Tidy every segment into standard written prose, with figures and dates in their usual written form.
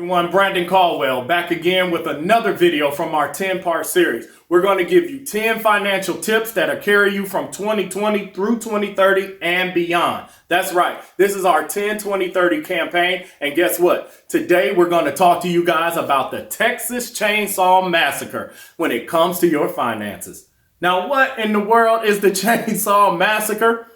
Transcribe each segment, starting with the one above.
Everyone, Brandon Caldwell back again with another video from our 10-part series. We're going to give you 10 financial tips that'll carry you from 2020 through 2030 and beyond. That's right. This is our 10-20-30 campaign. And guess what? Today, we're going to talk to you guys about the Texas Chainsaw Massacre when it comes to your finances. Now, what in the world is the Chainsaw Massacre?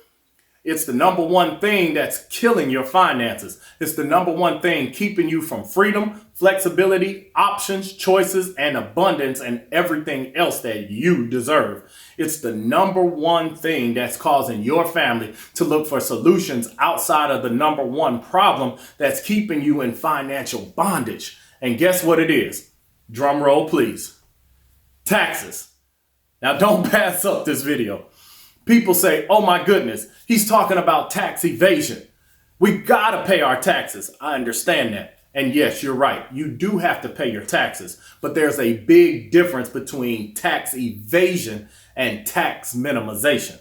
It's the number one thing that's killing your finances. It's the number one thing keeping you from freedom, flexibility, options, choices, and abundance and everything else that you deserve. It's the number one thing that's causing your family to look for solutions outside of the number one problem that's keeping you in financial bondage. And guess what it is? Drum roll, please. Taxes. Now, don't pass up this video. People say, oh my goodness, he's talking about tax evasion. We gotta pay our taxes. I understand that. And yes, you're right. You do have to pay your taxes. But there's a big difference between tax evasion and tax minimization.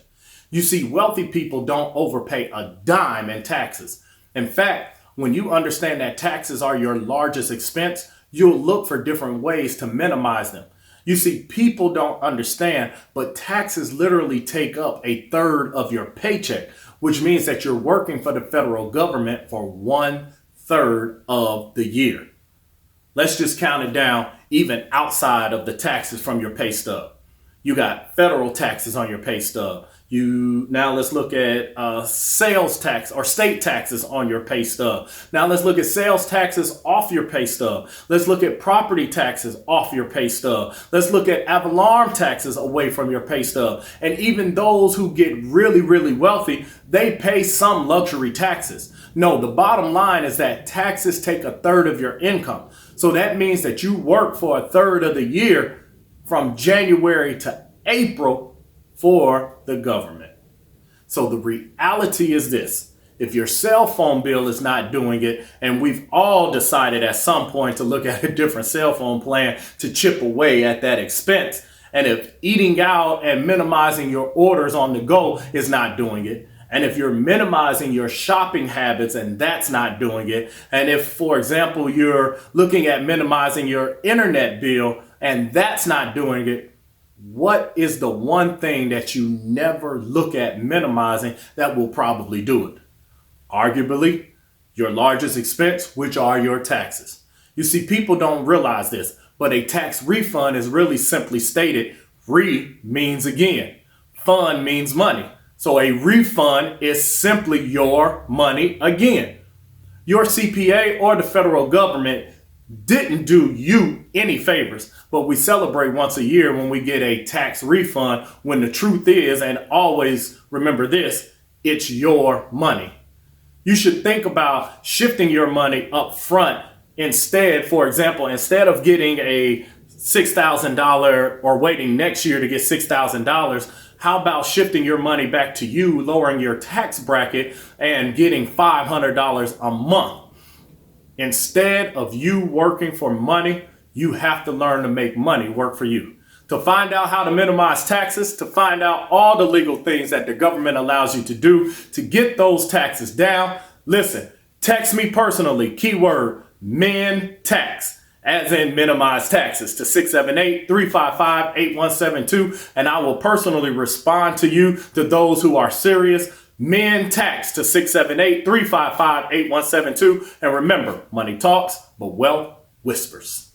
You see, wealthy people don't overpay a dime in taxes. In fact, when you understand that taxes are your largest expense, you'll look for different ways to minimize them. You see, people don't understand, but taxes literally take up a third of your paycheck, which means that you're working for the federal government for 1/3 of the year. Let's just count it down, even outside of the taxes from your pay stub. You got federal taxes on your pay stub. Now let's look at sales tax or state taxes on your pay stub. Now let's look at sales taxes off your pay stub. Let's look at property taxes off your pay stub. Let's look at ad valorem taxes away from your pay stub. And even those who get really, really wealthy, they pay some luxury taxes. No, the bottom line is that taxes take a third of your income. So that means that you work for a third of the year from January to April for the government. So the reality is this: if your cell phone bill is not doing it, and we've all decided at some point to look at a different cell phone plan to chip away at that expense, and if eating out and minimizing your orders on the go is not doing it, and if you're minimizing your shopping habits and that's not doing it, and if, for example, you're looking at minimizing your internet bill and that's not doing it, what is the one thing that you never look at minimizing that will probably do it? Arguably, your largest expense, which are your taxes. You see, people don't realize this, but a tax refund is really simply stated. Re means again. Fund means money. So a refund is simply your money again. Your CPA or the federal government didn't do you any favors, but we celebrate once a year when we get a tax refund, when the truth is, and always remember this, it's your money. You should think about shifting your money up front instead. For example, instead of getting a $6,000 or waiting next year to get $6,000, how about shifting your money back to you, lowering your tax bracket and getting $500 a month? Instead of you working for money, you have to learn to make money work for you. To find out how to minimize taxes, to find out all the legal things that the government allows you to do to get those taxes down, listen, text me personally, keyword min tax, as in minimize taxes, to 678-355-8172, and I will personally respond to you, to those who are serious. Men tax to 678-355-8172. And remember, money talks, but wealth whispers.